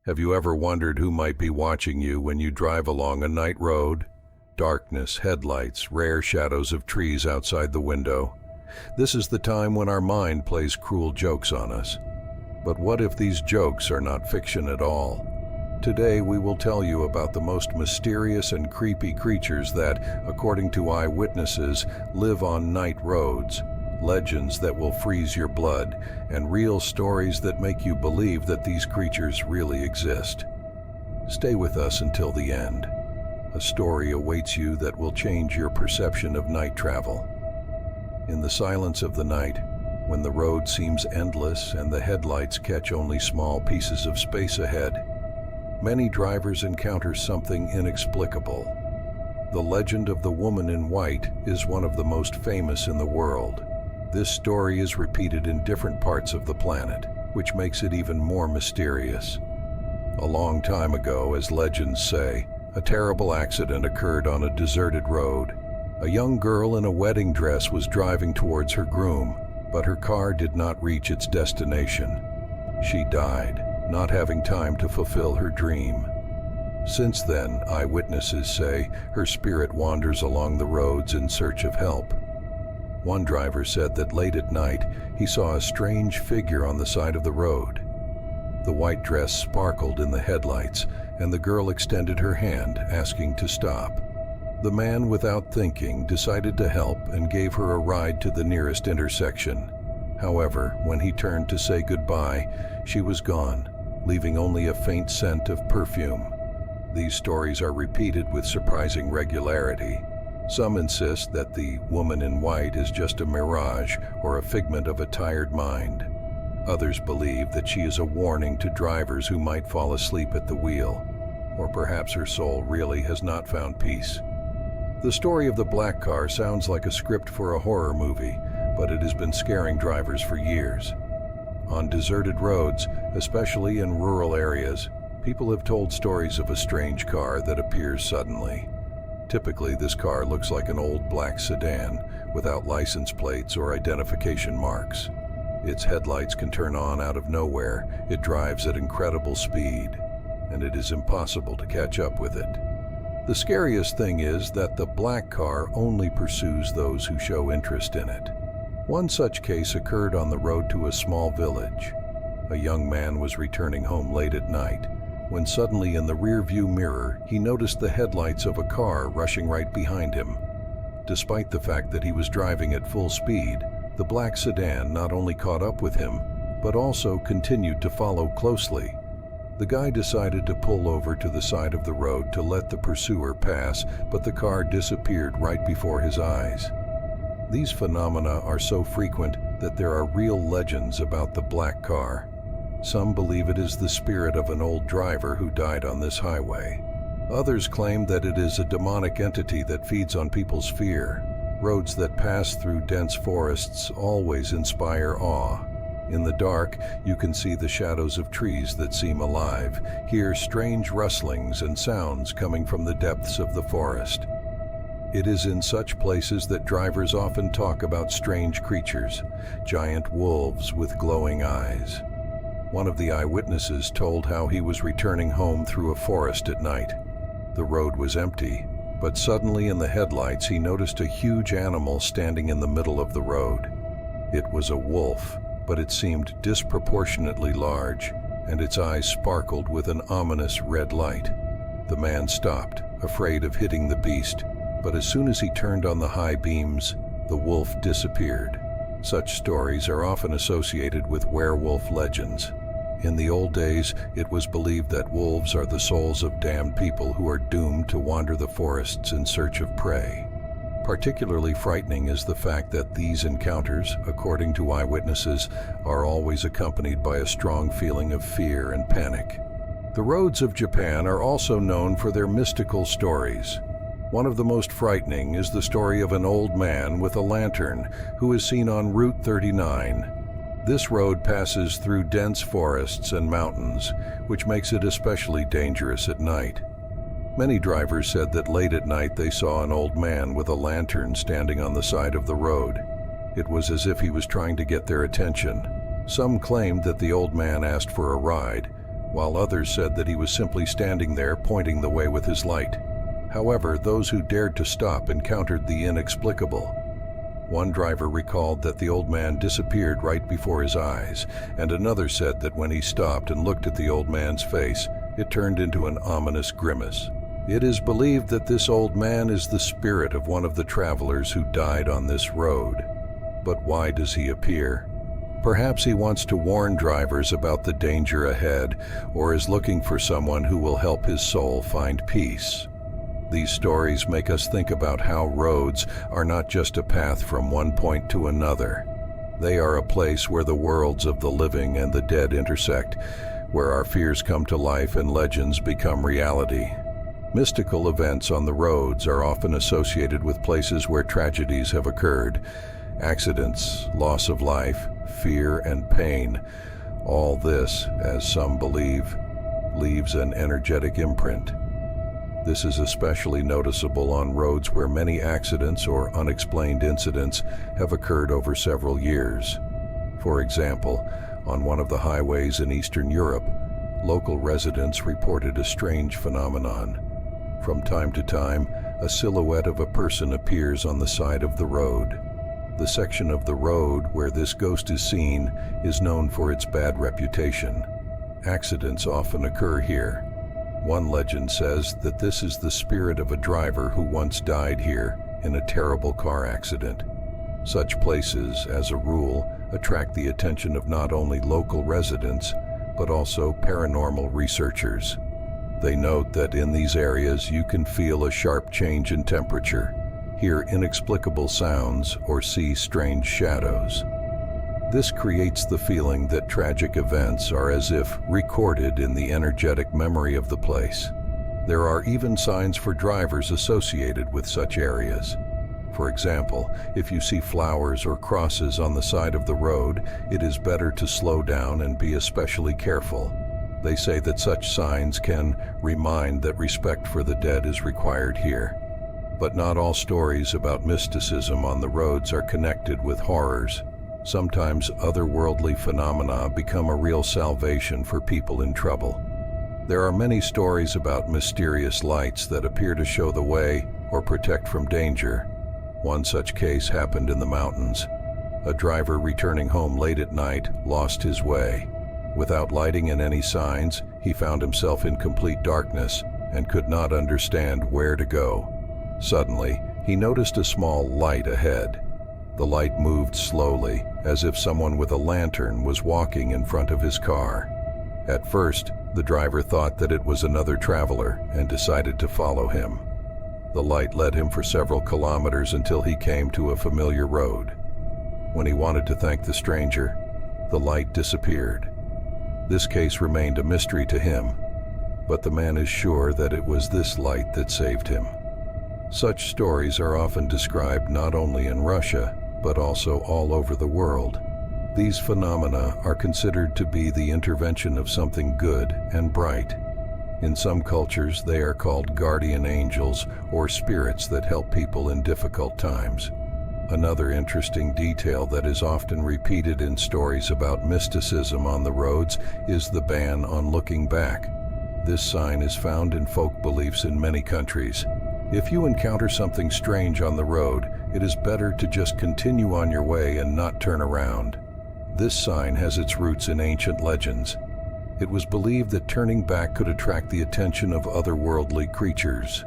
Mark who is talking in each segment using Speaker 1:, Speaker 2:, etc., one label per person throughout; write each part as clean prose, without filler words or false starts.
Speaker 1: Have you ever wondered who might be watching you when you drive along a night road? Darkness, headlights, rare shadows of trees outside the window. This is the time when our mind plays cruel jokes on us. But what if these jokes are not fiction at all? Today we will tell you about the most mysterious and creepy creatures that, according to eyewitnesses, live on night roads. Legends that will freeze your blood, and real stories that make you believe that these creatures really exist. Stay with us until the end. A story awaits you that will change your perception of night travel. In the silence of the night, when the road seems endless and the headlights catch only small pieces of space ahead, many drivers encounter something inexplicable. The legend of the woman in white is one of the most famous in the world. This story is repeated in different parts of the planet, which makes it even more mysterious. A long time ago, as legends say, a terrible accident occurred on a deserted road. A young girl in a wedding dress was driving towards her groom, but her car did not reach its destination. She died, not having time to fulfill her dream. Since then, eyewitnesses say her spirit wanders along the roads in search of help. One driver said that late at night, he saw a strange figure on the side of the road. The white dress sparkled in the headlights, and the girl extended her hand, asking to stop. The man, without thinking, decided to help and gave her a ride to the nearest intersection. However, when he turned to say goodbye, she was gone, leaving only a faint scent of perfume. These stories are repeated with surprising regularity. Some insist that the woman in white is just a mirage or a figment of a tired mind. Others believe that she is a warning to drivers who might fall asleep at the wheel, or perhaps her soul really has not found peace. The story of the black car sounds like a script for a horror movie, but it has been scaring drivers for years. On deserted roads, especially in rural areas, people have told stories of a strange car that appears suddenly. Typically, this car looks like an old black sedan without license plates or identification marks. Its headlights can turn on out of nowhere, it drives at incredible speed, and it is impossible to catch up with it. The scariest thing is that the black car only pursues those who show interest in it. One such case occurred on the road to a small village. A young man was returning home late at night, when suddenly in the rear-view mirror he noticed the headlights of a car rushing right behind him. Despite the fact that he was driving at full speed, the black sedan not only caught up with him, but also continued to follow closely. The guy decided to pull over to the side of the road to let the pursuer pass, but the car disappeared right before his eyes. These phenomena are so frequent that there are real legends about the black car. Some believe it is the spirit of an old driver who died on this highway. Others claim that it is a demonic entity that feeds on people's fear. Roads that pass through dense forests always inspire awe. In the dark, you can see the shadows of trees that seem alive, hear strange rustlings and sounds coming from the depths of the forest. It is in such places that drivers often talk about strange creatures, giant wolves with glowing eyes. One of the eyewitnesses told how he was returning home through a forest at night. The road was empty, but suddenly in the headlights he noticed a huge animal standing in the middle of the road. It was a wolf, but it seemed disproportionately large, and its eyes sparkled with an ominous red light. The man stopped, afraid of hitting the beast, but as soon as he turned on the high beams, the wolf disappeared. Such stories are often associated with werewolf legends. In the old days, it was believed that wolves are the souls of damned people who are doomed to wander the forests in search of prey. Particularly frightening is the fact that these encounters, according to eyewitnesses, are always accompanied by a strong feeling of fear and panic. The roads of Japan are also known for their mystical stories. One of the most frightening is the story of an old man with a lantern who is seen on Route 39. This road passes through dense forests and mountains, which makes it especially dangerous at night. Many drivers said that late at night they saw an old man with a lantern standing on the side of the road. It was as if he was trying to get their attention. Some claimed that the old man asked for a ride, while others said that he was simply standing there pointing the way with his light. However, those who dared to stop encountered the inexplicable. One driver recalled that the old man disappeared right before his eyes, and another said that when he stopped and looked at the old man's face, it turned into an ominous grimace. It is believed that this old man is the spirit of one of the travelers who died on this road. But why does he appear? Perhaps he wants to warn drivers about the danger ahead, or is looking for someone who will help his soul find peace. These stories make us think about how roads are not just a path from one point to another. They are a place where the worlds of the living and the dead intersect, where our fears come to life and legends become reality. Mystical events on the roads are often associated with places where tragedies have occurred. Accidents, loss of life, fear and pain. All this, as some believe, leaves an energetic imprint. This is especially noticeable on roads where many accidents or unexplained incidents have occurred over several years. For example, on one of the highways in Eastern Europe, local residents reported a strange phenomenon. From time to time, a silhouette of a person appears on the side of the road. The section of the road where this ghost is seen is known for its bad reputation. Accidents often occur here. One legend says that this is the spirit of a driver who once died here in a terrible car accident. Such places, as a rule, attract the attention of not only local residents, but also paranormal researchers. They note that in these areas you can feel a sharp change in temperature, hear inexplicable sounds, or see strange shadows. This creates the feeling that tragic events are as if recorded in the energetic memory of the place. There are even signs for drivers associated with such areas. For example, if you see flowers or crosses on the side of the road, it is better to slow down and be especially careful. They say that such signs can remind that respect for the dead is required here. But not all stories about mysticism on the roads are connected with horrors. Sometimes otherworldly phenomena become a real salvation for people in trouble. There are many stories about mysterious lights that appear to show the way or protect from danger. One such case happened in the mountains. A driver returning home late at night lost his way. Without lighting and any signs, he found himself in complete darkness and could not understand where to go. Suddenly, he noticed a small light ahead. The light moved slowly, as if someone with a lantern was walking in front of his car. At first, the driver thought that it was another traveler and decided to follow him. The light led him for several kilometers until he came to a familiar road. When he wanted to thank the stranger, the light disappeared. This case remained a mystery to him, but the man is sure that it was this light that saved him. Such stories are often described not only in Russia, but also all over the world. These phenomena are considered to be the intervention of something good and bright. In some cultures, they are called guardian angels or spirits that help people in difficult times. Another interesting detail that is often repeated in stories about mysticism on the roads is the ban on looking back. This sign is found in folk beliefs in many countries. If you encounter something strange on the road, it is better to just continue on your way and not turn around. This sign has its roots in ancient legends. It was believed that turning back could attract the attention of otherworldly creatures.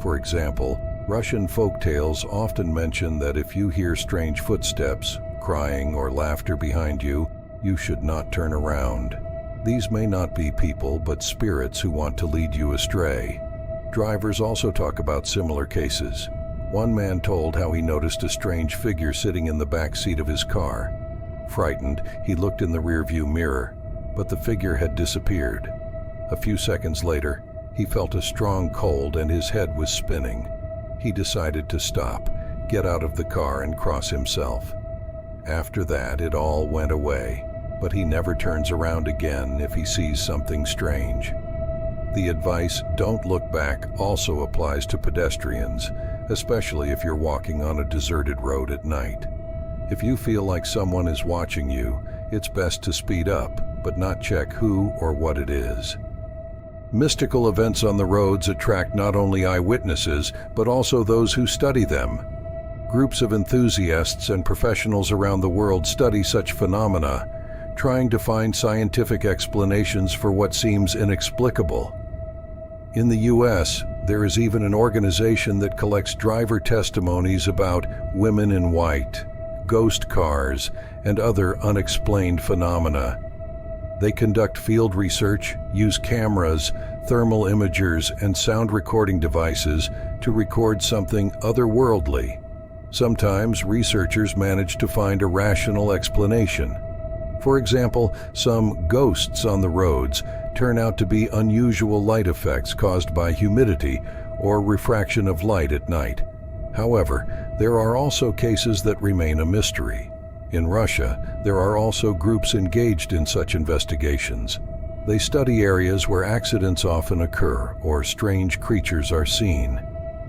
Speaker 1: For example, Russian folktales often mention that if you hear strange footsteps, crying, or laughter behind you, you should not turn around. These may not be people, but spirits who want to lead you astray. Drivers also talk about similar cases. One man told how he noticed a strange figure sitting in the back seat of his car. Frightened, he looked in the rearview mirror, but the figure had disappeared. A few seconds later, he felt a strong cold and his head was spinning. He decided to stop, get out of the car, and cross himself. After that, it all went away, but he never turns around again if he sees something strange. The advice, "Don't look back," also applies to pedestrians, especially if you're walking on a deserted road at night. If you feel like someone is watching you, it's best to speed up but not check who or what it is. Mystical events on the roads attract not only eyewitnesses, but also those who study them. Groups of enthusiasts and professionals around the world study such phenomena, trying to find scientific explanations for what seems inexplicable. In the US, there is even an organization that collects driver testimonies about women in white, ghost cars, and other unexplained phenomena. They conduct field research, use cameras, thermal imagers, and sound recording devices to record something otherworldly. Sometimes researchers manage to find a rational explanation. For example, some ghosts on the roads turn out to be unusual light effects caused by humidity or refraction of light at night. However, there are also cases that remain a mystery. In Russia, there are also groups engaged in such investigations. They study areas where accidents often occur or strange creatures are seen.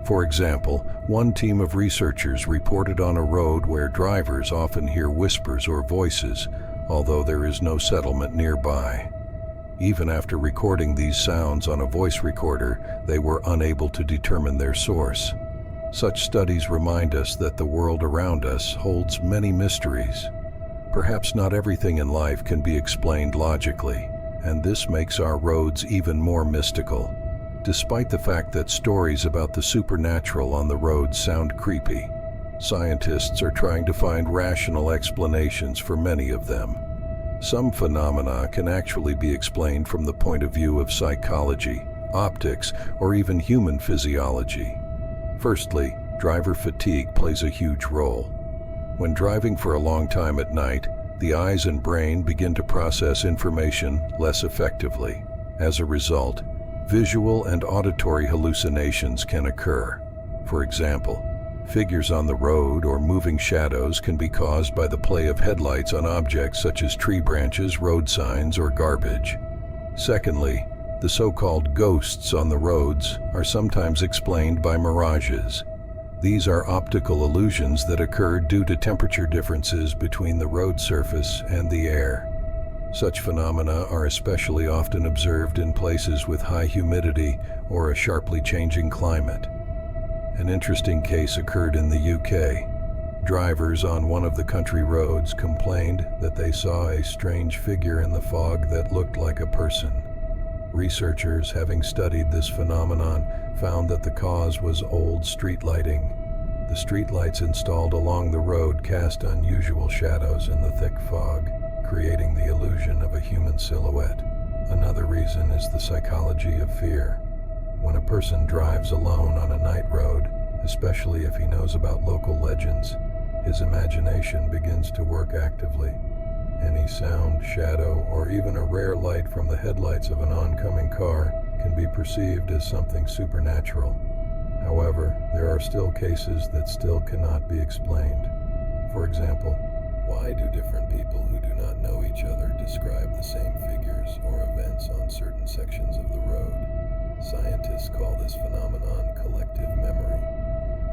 Speaker 1: For example, one team of researchers reported on a road where drivers often hear whispers or voices, although there is no settlement nearby. Even after recording these sounds on a voice recorder, they were unable to determine their source. Such studies remind us that the world around us holds many mysteries. Perhaps not everything in life can be explained logically, and this makes our roads even more mystical. Despite the fact that stories about the supernatural on the road sound creepy, scientists are trying to find rational explanations for many of them. Some phenomena can actually be explained from the point of view of psychology, optics, or even human physiology. Firstly, driver fatigue plays a huge role. When driving for a long time at night, the eyes and brain begin to process information less effectively. As a result, visual and auditory hallucinations can occur. For example, figures on the road or moving shadows can be caused by the play of headlights on objects such as tree branches, road signs, or garbage. Secondly, the so-called ghosts on the roads are sometimes explained by mirages. These are optical illusions that occur due to temperature differences between the road surface and the air. Such phenomena are especially often observed in places with high humidity or a sharply changing climate. An interesting case occurred in the UK. Drivers on one of the country roads complained that they saw a strange figure in the fog that looked like a person. Researchers, having studied this phenomenon, found that the cause was old street lighting. The street lights installed along the road cast unusual shadows in the thick fog, creating the illusion of a human silhouette. Another reason is the psychology of fear. When a person drives alone on a night road, especially if he knows about local legends, his imagination begins to work actively. Any sound, shadow, or even a rare light from the headlights of an oncoming car can be perceived as something supernatural. However, there are still cases that still cannot be explained. For example, why do different people who do not know each other describe the same figures or events on certain sections of the road? Scientists call this phenomenon collective memory.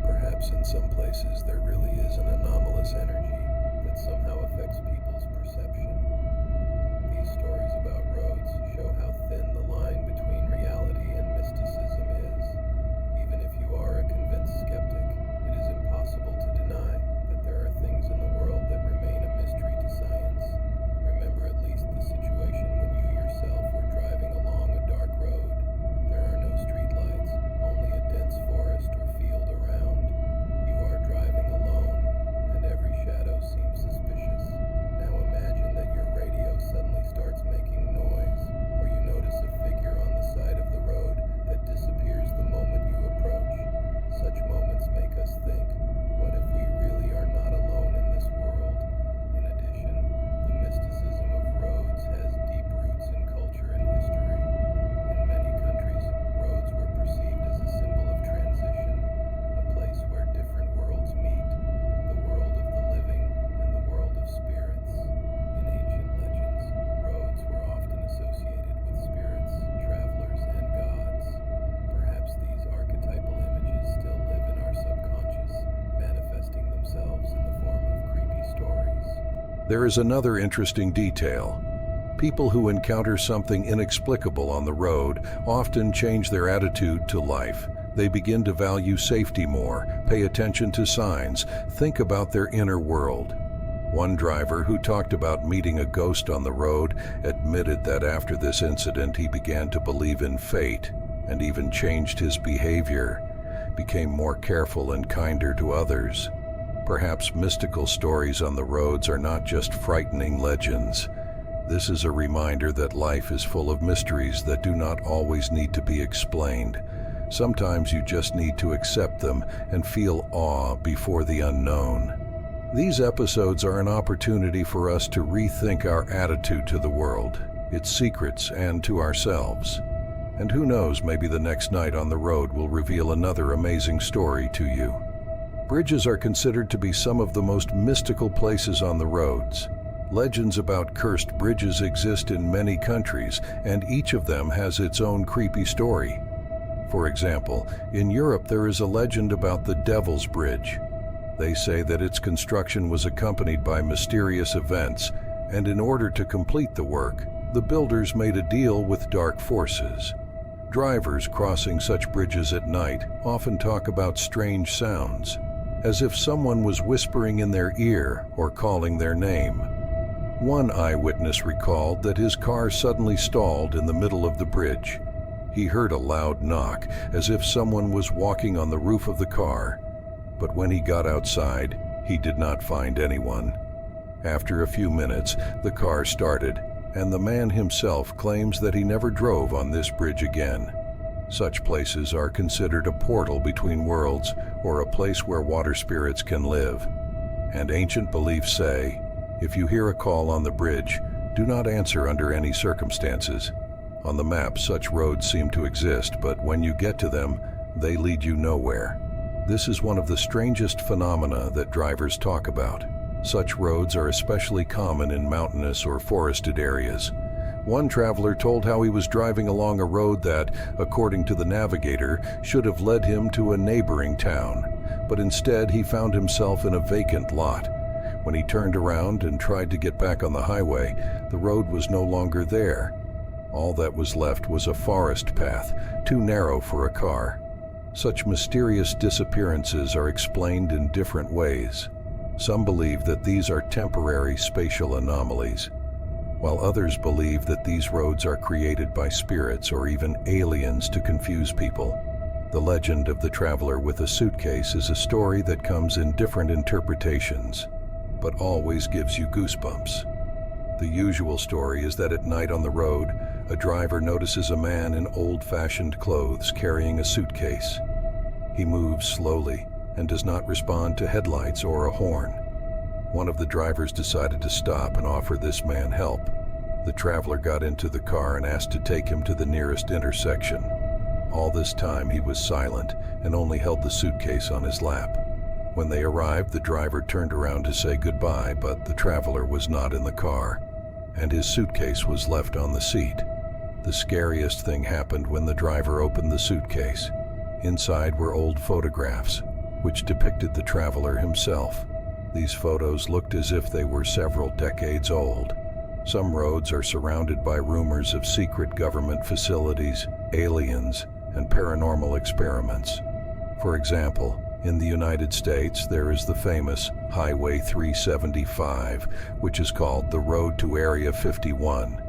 Speaker 1: Perhaps in some places there really is an anomalous energy that somehow affects people's perception. These stories about roads show how thin the line between reality and mysticism is. Even if you are a convinced skeptic, it is impossible to deny that there are things in the world that remain a mystery to science. Remember at least the situation when you yourself were driving along a dark road. There are no streetlights, only a dense forest or field around. You are driving alone, and every shadow seems suspicious. Now imagine that your radio suddenly starts making noise, or you notice a figure on the side of the road that disappears the moment you approach. Such moments make us think, what if we really are not alone in this world? In addition, the mysticism of roads has deep roots in culture and history. In many countries, roads were perceived as a symbol of transition, a place where different worlds meet, the world of the living and the world of spirits. In ancient legends, roads were often associated with spirits, travelers, and gods. Perhaps these archetypal images still live in our subconscious, manifesting themselves in the form of creepy stories. There is another interesting detail. People who encounter something inexplicable on the road often change their attitude to life. They begin to value safety more, pay attention to signs, think about their inner world. One driver who talked about meeting a ghost on the road admitted that after this incident he began to believe in fate and even changed his behavior, became more careful and kinder to others. Perhaps mystical stories on the roads are not just frightening legends. This is a reminder that life is full of mysteries that do not always need to be explained. Sometimes you just need to accept them and feel awe before the unknown. These episodes are an opportunity for us to rethink our attitude to the world, its secrets, and to ourselves. And who knows, maybe the next night on the road will reveal another amazing story to you. Bridges are considered to be some of the most mystical places on the roads. Legends about cursed bridges exist in many countries, and each of them has its own creepy story. For example, in Europe there is a legend about the Devil's Bridge. They say that its construction was accompanied by mysterious events, and in order to complete the work, the builders made a deal with dark forces. Drivers crossing such bridges at night often talk about strange sounds, as if someone was whispering in their ear or calling their name. One eyewitness recalled that his car suddenly stalled in the middle of the bridge. He heard a loud knock, as if someone was walking on the roof of the car. But when he got outside, he did not find anyone. After a few minutes, the car started, and the man himself claims that he never drove on this bridge again. Such places are considered a portal between worlds, or a place where water spirits can live. And ancient beliefs say, if you hear a call on the bridge, do not answer under any circumstances. On the map, such roads seem to exist, but when you get to them, they lead you nowhere. This is one of the strangest phenomena that drivers talk about. Such roads are especially common in mountainous or forested areas. One traveler told how he was driving along a road that, according to the navigator, should have led him to a neighboring town, but instead he found himself in a vacant lot. When he turned around and tried to get back on the highway, the road was no longer there. All that was left was a forest path, too narrow for a car. Such mysterious disappearances are explained in different ways. Some believe that these are temporary spatial anomalies, while others believe that these roads are created by spirits or even aliens to confuse people. The legend of the traveler with a suitcase is a story that comes in different interpretations, but always gives you goosebumps. The usual story is that at night on the road, a driver notices a man in old-fashioned clothes carrying a suitcase. He moves slowly and does not respond to headlights or a horn. One of the drivers decided to stop and offer this man help. The traveler got into the car and asked to take him to the nearest intersection. All this time he was silent and only held the suitcase on his lap. When they arrived, the driver turned around to say goodbye, but the traveler was not in the car, and his suitcase was left on the seat. The scariest thing happened when the driver opened the suitcase. Inside were old photographs, which depicted the traveler himself. These photos looked as if they were several decades old. Some roads are surrounded by rumors of secret government facilities, aliens, and paranormal experiments. For example, in the United States, there is the famous Highway 375, which is called the Road to Area 51.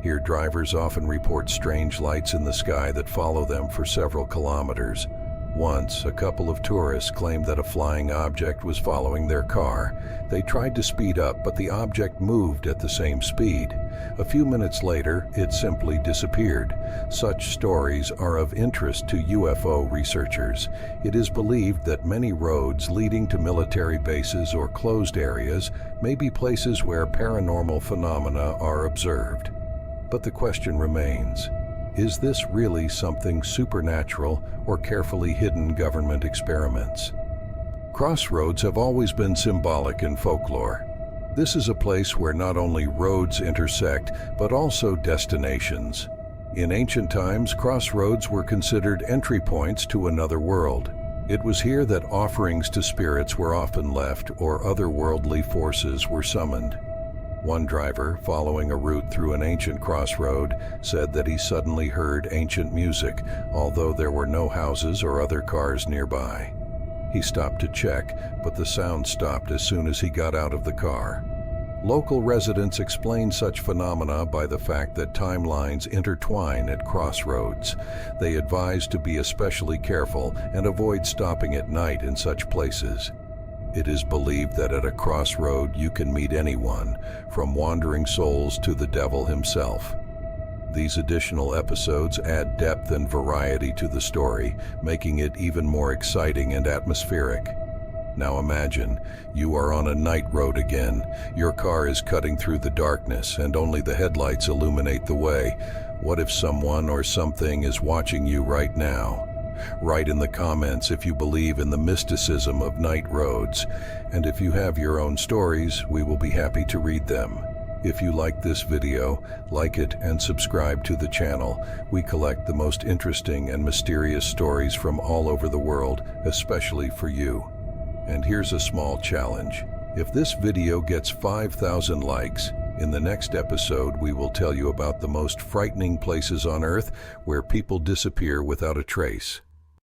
Speaker 1: Here, drivers often report strange lights in the sky that follow them for several kilometers. Once, a couple of tourists claimed that a flying object was following their car. They tried to speed up, but the object moved at the same speed. A few minutes later, it simply disappeared. Such stories are of interest to UFO researchers. It is believed that many roads leading to military bases or closed areas may be places where paranormal phenomena are observed. But the question remains, is this really something supernatural or carefully hidden government experiments? Crossroads have always been symbolic in folklore. This is a place where not only roads intersect, but also destinations. In ancient times, crossroads were considered entry points to another world. It was here that offerings to spirits were often left or otherworldly forces were summoned. One driver, following a route through an ancient crossroad, said that he suddenly heard ancient music, although there were no houses or other cars nearby. He stopped to check, but the sound stopped as soon as he got out of the car. Local residents explain such phenomena by the fact that timelines intertwine at crossroads. They advise to be especially careful and avoid stopping at night in such places. It is believed that at a crossroad you can meet anyone, from wandering souls to the devil himself. These additional episodes add depth and variety to the story, making it even more exciting and atmospheric. Now imagine, you are on a night road again. Your car is cutting through the darkness and only the headlights illuminate the way. What if someone or something is watching you right now? Write in the comments if you believe in the mysticism of night roads. And if you have your own stories, we will be happy to read them. If you like this video, like it and subscribe to the channel. We collect the most interesting and mysterious stories from all over the world, especially for you. And here's a small challenge. If this video gets 5,000 likes, in the next episode we will tell you about the most frightening places on Earth where people disappear without a trace.